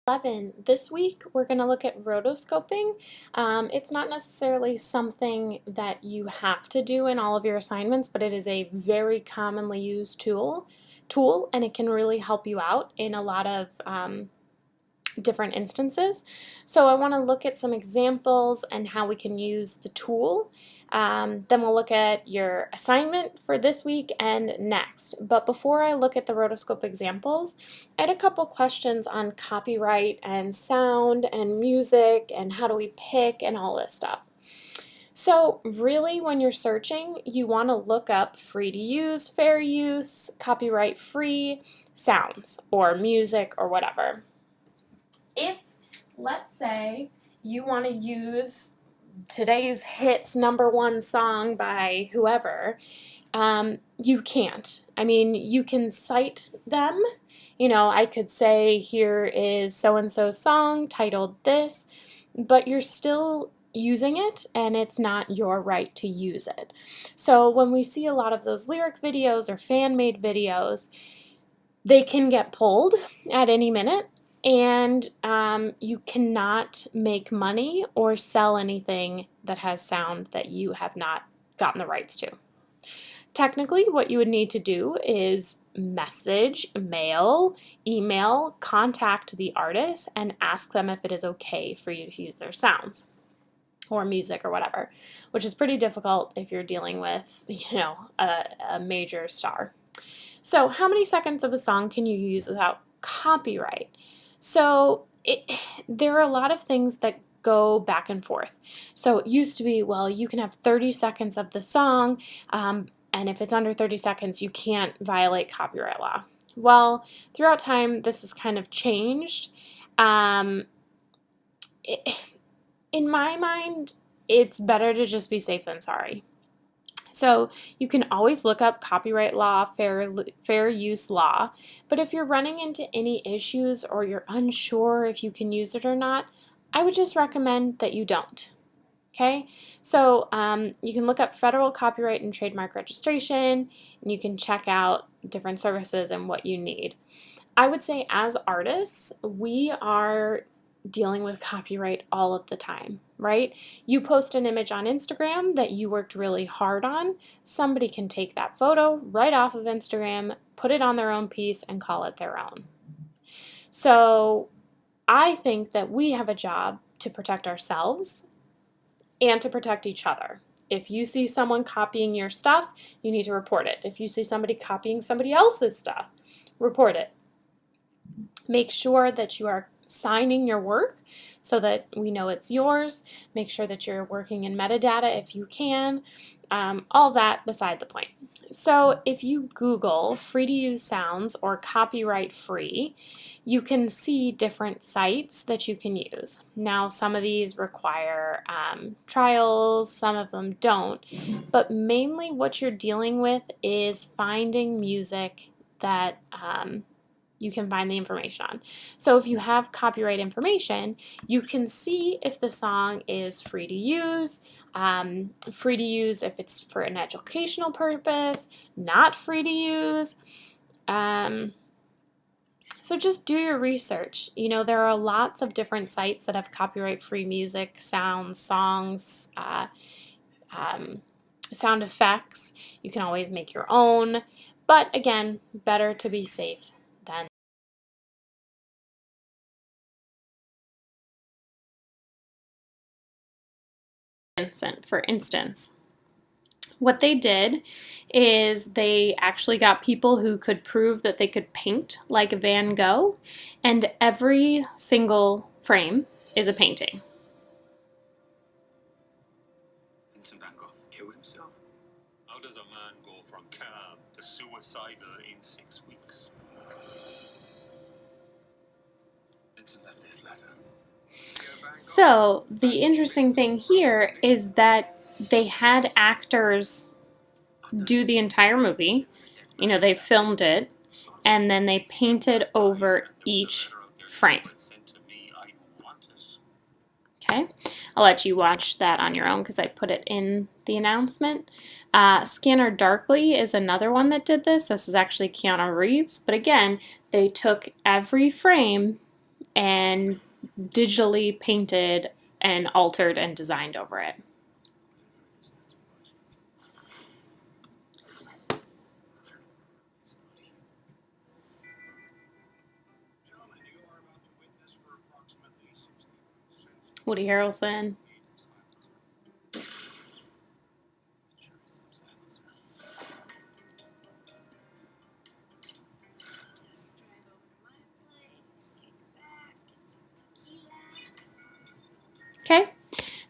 11. This week we're going to look at rotoscoping. It's not necessarily something that you have to do in all of your assignments, but it is a very commonly used tool and it can really help you out in a lot of different instances. So I want to look at some examples and how we can use the tool. Then we'll look at your assignment for this week and next. But before I look at the rotoscope examples, I had a couple questions on copyright and sound and music and how do we pick and all this stuff. So really when you're searching, you want to look up free to use, fair use, copyright free sounds or music or whatever. If, let's say, you want to use today's hits #1 song by whoever, you can't. I mean, you can cite them. You know, I could say here is so-and-so's song titled this, but you're still using it and it's not your right to use it. So when we see a lot of those lyric videos or fan-made videos, they can get pulled at any minute. And you cannot make money or sell anything that has sound that you have not gotten the rights to. Technically, what you would need to do is message, mail, email, contact the artist and ask them if it is okay for you to use their sounds or music or whatever, which is pretty difficult if you're dealing with, you know, a major star. So how many seconds of a song can you use without copyright? So there are a lot of things that go back and forth. So it used to be, well, you can have 30 seconds of the song, and if it's under 30 seconds, you can't violate copyright law. Well, throughout time, this has kind of changed. In my mind, it's better to just be safe than sorry. So you can always look up copyright law, fair use law, but if you're running into any issues or you're unsure if you can use it or not, I would just recommend that you don't. Okay, so you can look up federal copyright and trademark registration, and you can check out different services and what you need. I would say as artists, we are dealing with copyright all of the time, right? You post an image on Instagram that you worked really hard on, somebody can take that photo right off of Instagram, put it on their own piece, and call it their own. So I think that we have a job to protect ourselves and to protect each other. If you see someone copying your stuff, you need to report it. If you see somebody copying somebody else's stuff, report it. Make sure that you are signing your work so that we know it's yours. Make sure that you're working in metadata if you can. All that beside the point. So if you Google free to use sounds or copyright free, you can see different sites that you can use. Now some of these require trials, some of them don't, but mainly what you're dealing with is finding music that you can find the information on. So if you have copyright information, you can see if the song is free to use if it's for an educational purpose, not free to use. So just do your research. You know, there are lots of different sites that have copyright-free music, sounds, songs, sound effects. You can always make your own, but again, better to be safe than for instance. What they did is they actually got people who could prove that they could paint like Van Gogh, and every single frame is a painting. Vincent Van Gogh killed himself. How does a man go from calm to suicidal in 6 weeks? Vincent left this letter. So the interesting thing here is that they had actors do the entire movie. You know, they filmed it and then they painted over each frame. Okay, I'll let you watch that on your own because I put it in the announcement. Scanner Darkly is another one that did this. This is actually Keanu Reeves, but again, they took every frame and digitally painted and altered and designed over it. Woody Harrelson. Okay,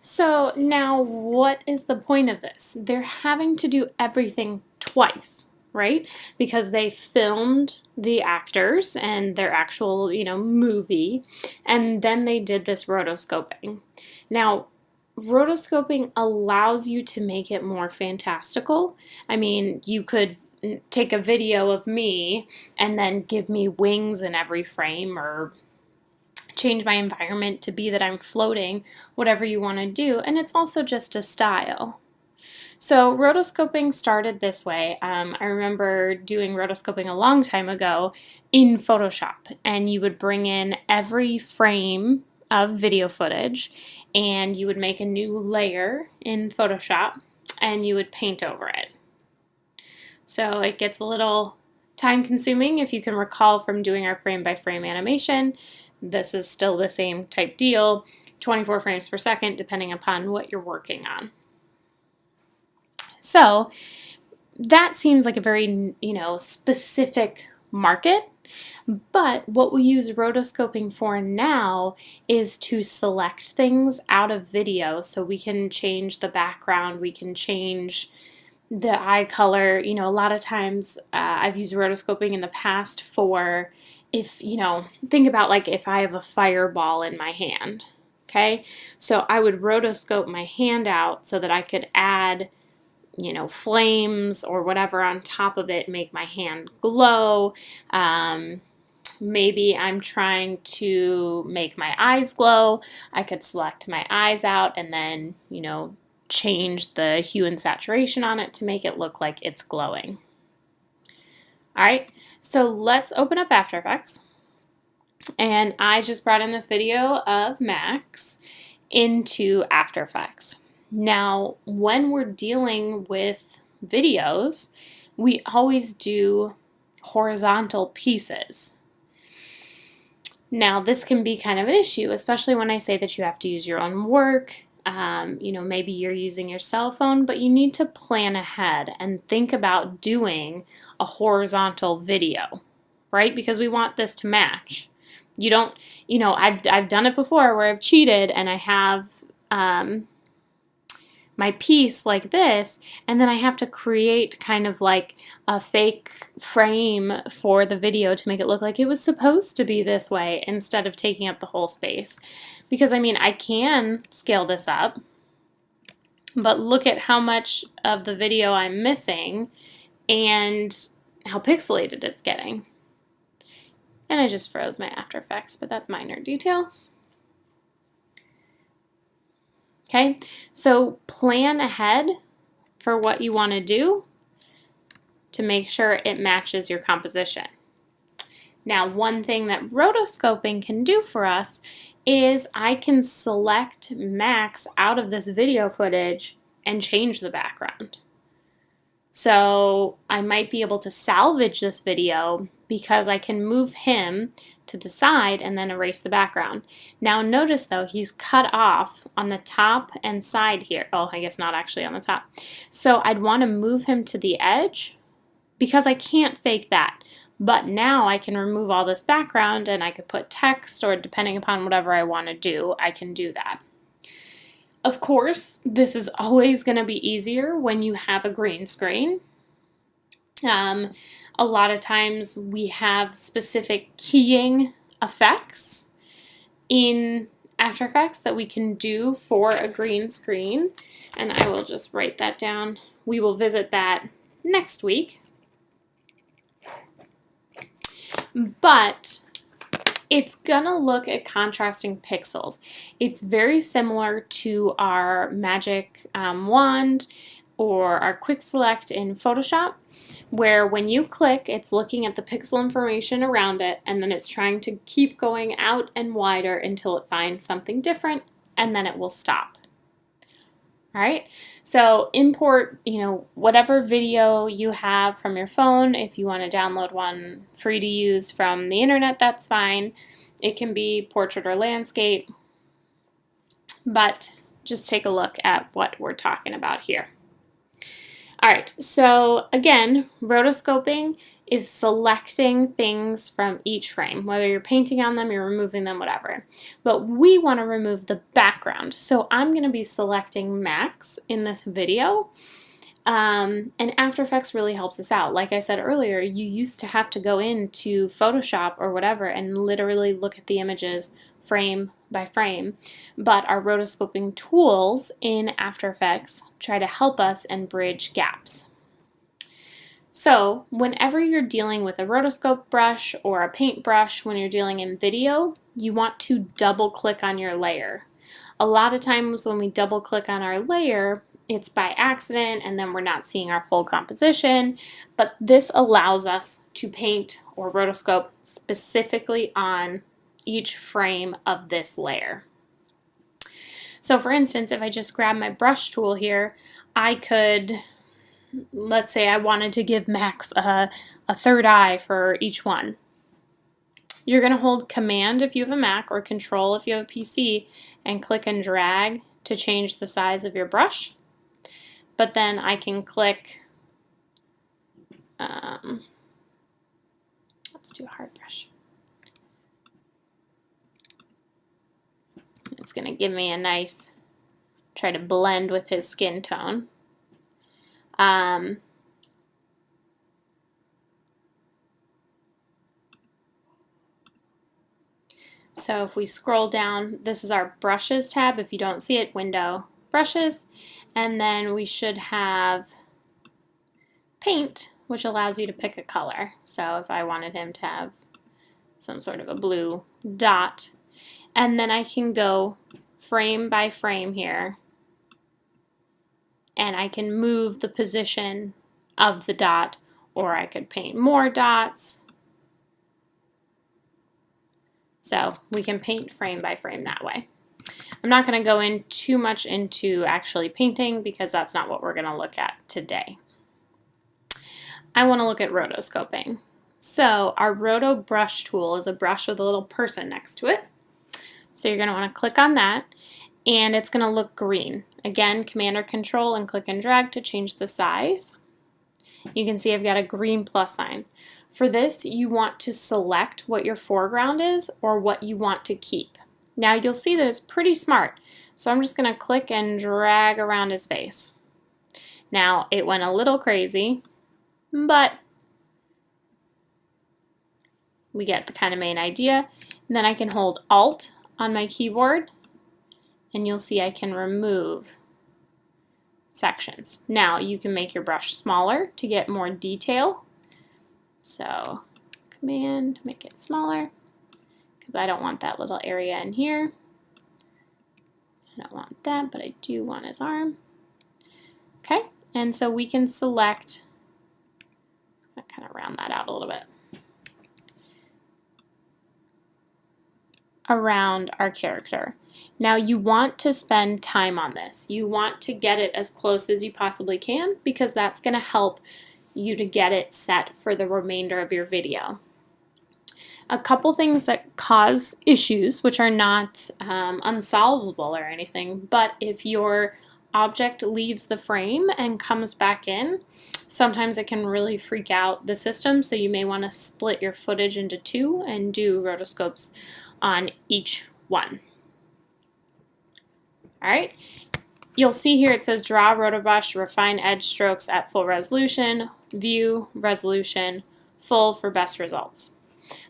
so now what is the point of this? They're having to do everything twice, right? Because they filmed the actors and their actual, movie, and then they did this rotoscoping. Now, rotoscoping allows you to make it more fantastical. I mean, you could take a video of me and then give me wings in every frame, or change my environment to be that I'm floating, whatever you want to do, and it's also just a style. So rotoscoping started this way. I remember doing rotoscoping a long time ago in Photoshop, and you would bring in every frame of video footage and you would make a new layer in Photoshop and you would paint over it. So it gets a little time consuming. If you can recall from doing our frame by frame animation, this is still the same type deal, 24 frames per second, depending upon what you're working on. So that seems like a very, specific market, but what we use rotoscoping for now is to select things out of video, so we can change the background, we can change the eye color. A lot of times I've used rotoscoping in the past for, if, think about like if I have a fireball in my hand, okay? So I would rotoscope my hand out so that I could add, flames or whatever on top of it, make my hand glow. Maybe I'm trying to make my eyes glow. I could select my eyes out and then, change the hue and saturation on it to make it look like it's glowing. All right, so let's open up After Effects. And I just brought in this video of Max into After Effects. Now, when we're dealing with videos, we always do horizontal pieces. Now, this can be kind of an issue, especially when I say that you have to use your own work. Maybe you're using your cell phone, but you need to plan ahead and think about doing a horizontal video, right? Because we want this to match. You don't, I've done it before where I've cheated and I have my piece like this, and then I have to create kind of like a fake frame for the video to make it look like it was supposed to be this way instead of taking up the whole space. Because I can scale this up, but look at how much of the video I'm missing and how pixelated it's getting. And I just froze my After Effects, but that's minor details. Okay, so plan ahead for what you want to do to make sure it matches your composition. Now, one thing that rotoscoping can do for us is I can select Max out of this video footage and change the background. So I might be able to salvage this video because I can move him to the side and then erase the background. Now notice though, he's cut off on the top and side here. Oh, I guess not actually on the top. So I'd want to move him to the edge because I can't fake that. But now I can remove all this background and I could put text, or depending upon whatever I want to do, I can do that. Of course, this is always going to be easier when you have a green screen. A lot of times we have specific keying effects in After Effects that we can do for a green screen, and I will just write that down. We will visit that next week. But it's gonna look at contrasting pixels. It's very similar to our magic wand or our quick select in Photoshop, where when you click, it's looking at the pixel information around it, and then it's trying to keep going out and wider until it finds something different, and then it will stop. All right, so import, whatever video you have from your phone. If you want to download one free to use from the internet, that's fine. It can be portrait or landscape, but just take a look at what we're talking about here. All right, so again, rotoscoping is selecting things from each frame, whether you're painting on them, you're removing them, whatever. But we want to remove the background. So I'm going to be selecting Max in this video. And After Effects really helps us out. Like I said earlier, you used to have to go into Photoshop or whatever and literally look at the images frame by frame, but our rotoscoping tools in After Effects try to help us and bridge gaps. So whenever you're dealing with a rotoscope brush or a paintbrush, when you're dealing in video, you want to double click on your layer. A lot of times when we double click on our layer, it's by accident and then we're not seeing our full composition, but this allows us to paint or rotoscope specifically on each frame of this layer. So for instance, if I just grab my brush tool here, I could, let's say I wanted to give Max a third eye for each one. You're going to hold Command if you have a Mac or Control if you have a PC and click and drag to change the size of your brush. But then I can click, let's do a hard brush. It's going to give me a nice, try to blend with his skin tone. So if we scroll down, this is our brushes tab. If you don't see it, window, brushes, and then we should have paint, which allows you to pick a color. So if I wanted him to have some sort of a blue dot, and then I can go frame by frame here, and I can move the position of the dot, or I could paint more dots. So we can paint frame by frame that way. I'm not going to go in too much into actually painting because that's not what we're going to look at today. I want to look at rotoscoping. So our Roto brush tool is a brush with a little person next to it. So you're going to want to click on that, and it's going to look green. Again, Command or Control and click and drag to change the size. You can see I've got a green plus sign. For this, you want to select what your foreground is or what you want to keep. Now you'll see that it's pretty smart. So I'm just going to click and drag around his face. Now it went a little crazy, but we get the kind of main idea. And then I can hold Alt on my keyboard, and you'll see I can remove sections. Now you can make your brush smaller to get more detail. So Command, make it smaller, because I don't want that little area in here. I don't want that, but I do want his arm. Okay, and so we can select, kind of round that out a little bit, around our character. Now you want to spend time on this. You want to get it as close as you possibly can, because that's going to help you to get it set for the remainder of your video. A couple things that cause issues, which are not unsolvable or anything, but if your object leaves the frame and comes back in, sometimes it can really freak out the system, so you may want to split your footage into two and do rotoscopes on each one. All right, you'll see here it says Draw Roto Brush, refine edge strokes at full resolution, view, resolution, full for best results.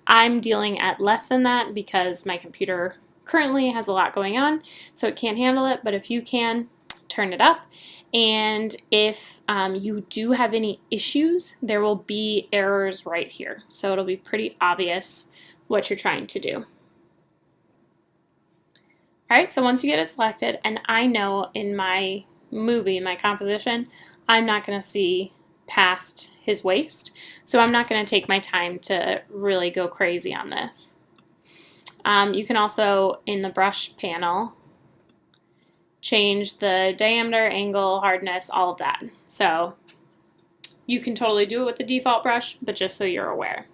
I'm dealing at less than that because my computer currently has a lot going on, so it can't handle it, but if you can, turn it up. And if you do have any issues, there will be errors right here. So it'll be pretty obvious what you're trying to do. All right, so once you get it selected, and I know in my movie, my composition, I'm not going to see past his waist. So I'm not going to take my time to really go crazy on this. You can also, in the brush panel, change the diameter, angle, hardness, all of that. So you can totally do it with the default brush, but just so you're aware.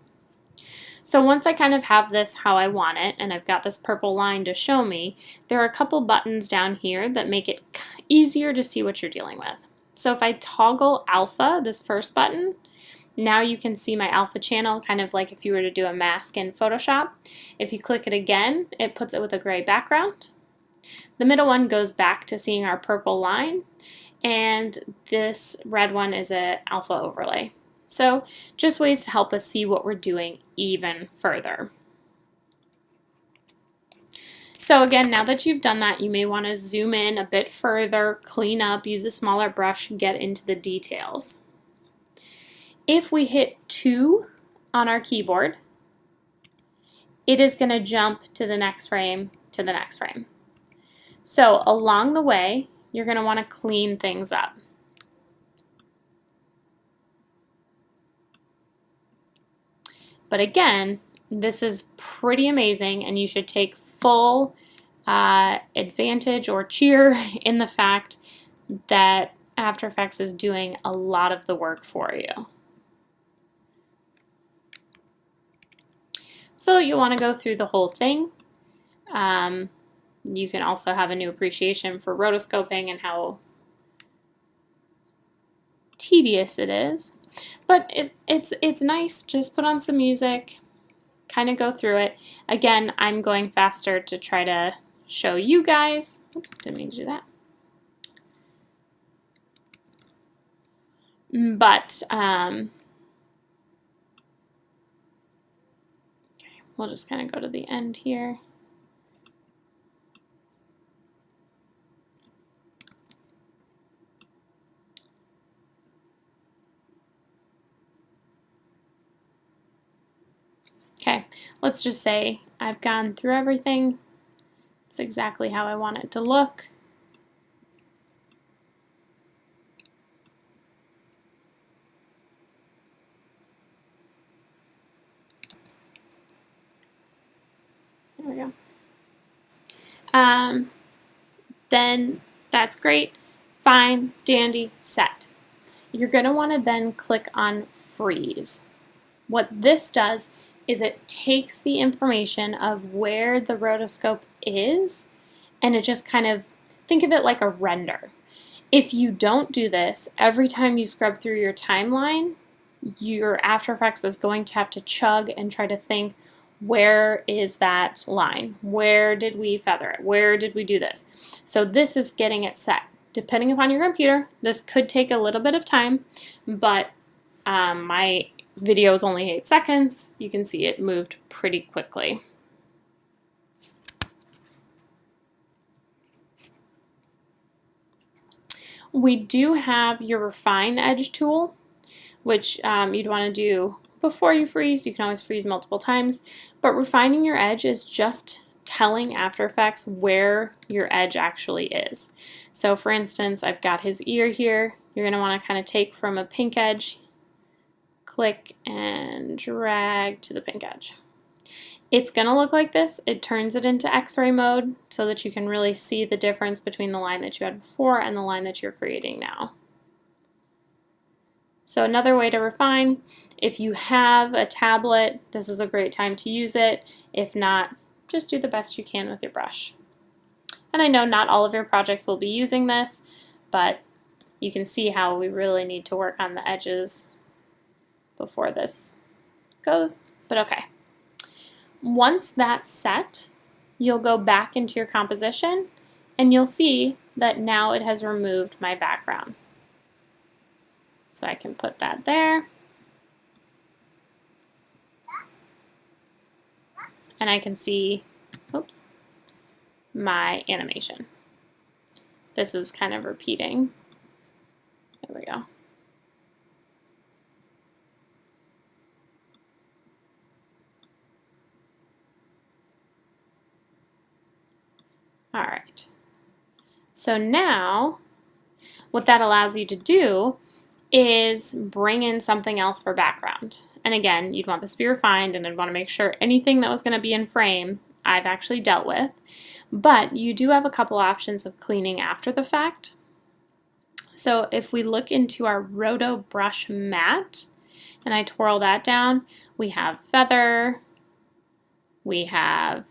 So once I kind of have this how I want it, and I've got this purple line to show me, there are a couple buttons down here that make it easier to see what you're dealing with. So if I toggle alpha, this first button, now you can see my alpha channel, kind of like if you were to do a mask in Photoshop. If you click it again, it puts it with a gray background. The middle one goes back to seeing our purple line, and this red one is an alpha overlay. So just ways to help us see what we're doing even further. So again, now that you've done that, you may want to zoom in a bit further, clean up, use a smaller brush, get into the details. If we hit 2 on our keyboard, it is going to jump to the next frame, to the next frame. So along the way, you're going to want to clean things up. But again, this is pretty amazing, and you should take full advantage or cheer in the fact that After Effects is doing a lot of the work for you. So you want to go through the whole thing. You can also have a new appreciation for rotoscoping and how tedious it is. But it's nice. Just put on some music, kind of go through it. Again, I'm going faster to try to show you guys. Oops, didn't mean to do that. But okay, we'll just kind of go to the end here. Okay, let's just say I've gone through everything. It's exactly how I want it to look. There we go. Then that's great, fine, dandy, set. You're going to want to then click on freeze. What this does is it takes the information of where the rotoscope is, and it just kind of, think of it like a render. If you don't do this, every time you scrub through your timeline, your After Effects is going to have to chug and try to think, where is that line? Where did we feather it? Where did we do this? So this is getting it set. Depending upon your computer, this could take a little bit of time, but my video is only 8 seconds. You can see it moved pretty quickly. We do have your Refine Edge tool, which you'd want to do before you freeze. You can always freeze multiple times, but refining your edge is just telling After Effects where your edge actually is. So for instance, I've got his ear here. You're going to want to kind of take from a pink edge, click and drag to the pink edge. It's going to look like this. It turns it into X-ray mode so that you can really see the difference between the line that you had before and the line that you're creating now. So another way to refine, if you have a tablet, this is a great time to use it. If not, just do the best you can with your brush. And I know not all of your projects will be using this, but you can see how we really need to work on the edges before this goes, but okay. Once that's set, you'll go back into your composition and you'll see that now it has removed my background. So I can put that there. And I can see, oops, my animation. This is kind of repeating. There we go. All right. So now what that allows you to do is bring in something else for background. And again, you'd want this to be refined, and I'd want to make sure anything that was going to be in frame I've actually dealt with. But you do have a couple options of cleaning after the fact. So if we look into our Roto brush mat, and I twirl that down, we have feather, we have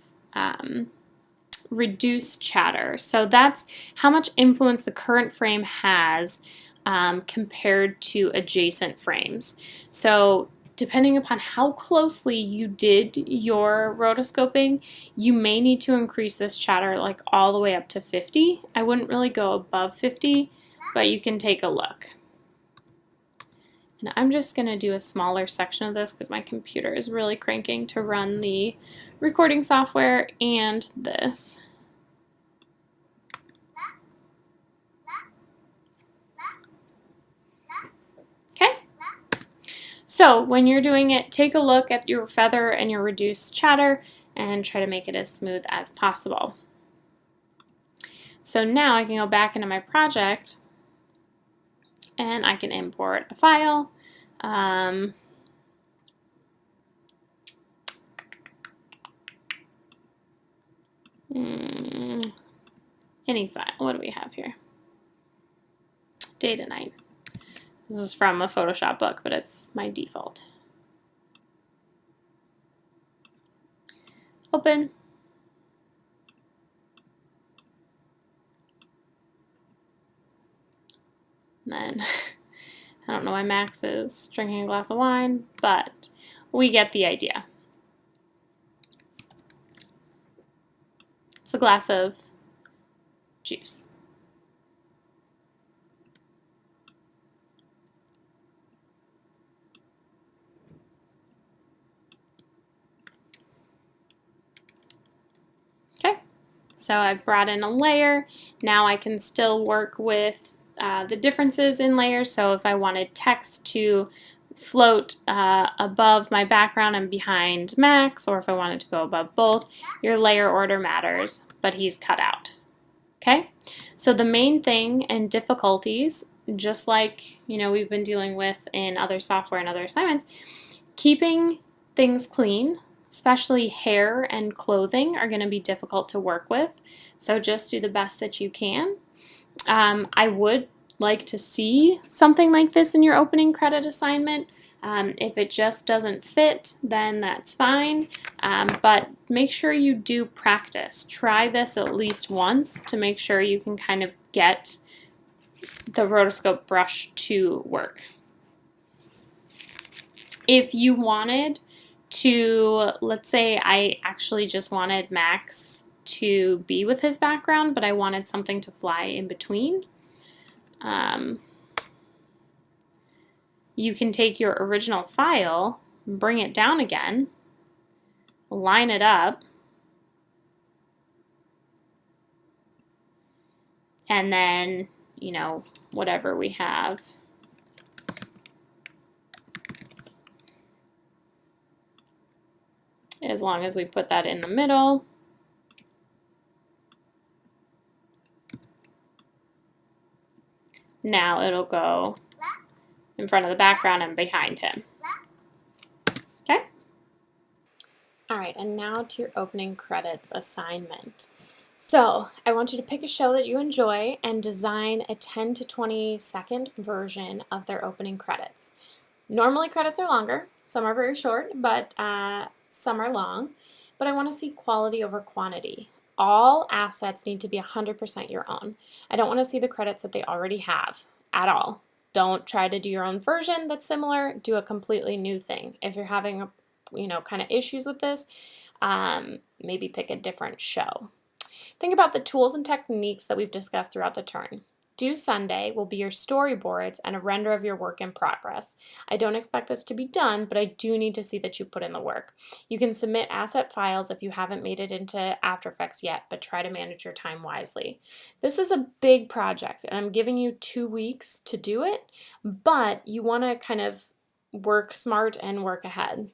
reduce chatter. So that's how much influence the current frame has compared to adjacent frames. So depending upon how closely you did your rotoscoping, you may need to increase this chatter like all the way up to 50. I wouldn't really go above 50, but you can take a look. And I'm just going to do a smaller section of this because my computer is really cranking to run the recording software and this. Okay? So when you're doing it, take a look at your feather and your reduced chatter and try to make it as smooth as possible. So now I can go back into my project and I can import a file. Any file. What do we have here? Data 9. This is from a Photoshop book, but it's my default. Open. And then, I don't know why Max is drinking a glass of wine, but we get the idea. It's a glass of juice. Okay, so I've brought in a layer. Now I can still work with the differences in layers. So if I wanted text to float above my background and behind Max, or if I wanted to go above both, your layer order matters, but he's cut out. Okay, so the main thing and difficulties, just like we've been dealing with in other software and other assignments, keeping things clean, especially hair and clothing, are going to be difficult to work with. So just do the best that you can. I would like to see something like this in your opening credit assignment. If it just doesn't fit, then that's fine, but make sure you do practice. Try this at least once to make sure you can kind of get the rotoscope brush to work. If you wanted to, let's say I actually just wanted Max to be with his background, but I wanted something to fly in between, you can take your original file, bring it down again, line it up, and then, whatever we have. As long as we put that in the middle. Now it'll go in front of the background and behind him. Okay? All right, and now to your opening credits assignment. So I want you to pick a show that you enjoy and design a 10 to 20 second version of their opening credits. Normally credits are longer, some are very short, but some are long. But I want to see quality over quantity. All assets need to be 100% your own. I don't want to see the credits that they already have at all. Don't try to do your own version that's similar. Do a completely new thing. If you're having kind of issues with this, maybe pick a different show. Think about the tools and techniques that we've discussed throughout the turn. Due Sunday will be your storyboards and a render of your work in progress. I don't expect this to be done, but I do need to see that you put in the work. You can submit asset files if you haven't made it into After Effects yet, but try to manage your time wisely. This is a big project, and I'm giving you 2 weeks to do it, but you want to kind of work smart and work ahead.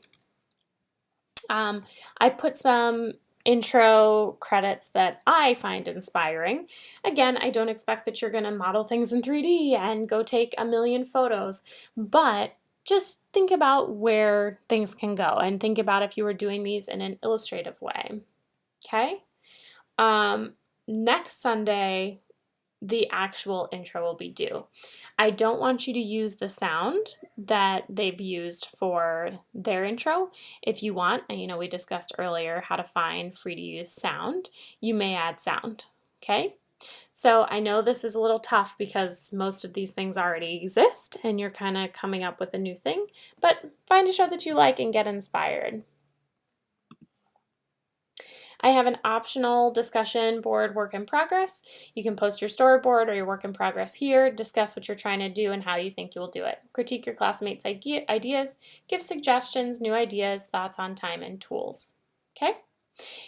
I put some intro credits that I find inspiring. Again, I don't expect that you're going to model things in 3D and go take a million photos, but just think about where things can go and think about if you were doing these in an illustrative way. Okay? Next Sunday, the actual intro will be due. I don't want you to use the sound that they've used for their intro. If you want, and we discussed earlier how to find free to use sound, you may add sound, okay? So I know this is a little tough because most of these things already exist and you're kind of coming up with a new thing, but find a show that you like and get inspired. I have an optional discussion board work in progress. You can post your storyboard or your work in progress here, discuss what you're trying to do and how you think you'll do it. Critique your classmates' ideas, give suggestions, new ideas, thoughts on time and tools. Okay?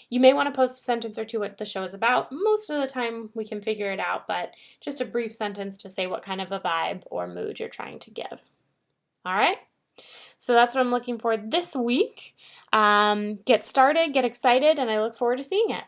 You may want to post a sentence or two what the show is about. Most of the time we can figure it out, but just a brief sentence to say what kind of a vibe or mood you're trying to give. All right? So that's what I'm looking for this week. Get started, get excited, and I look forward to seeing it.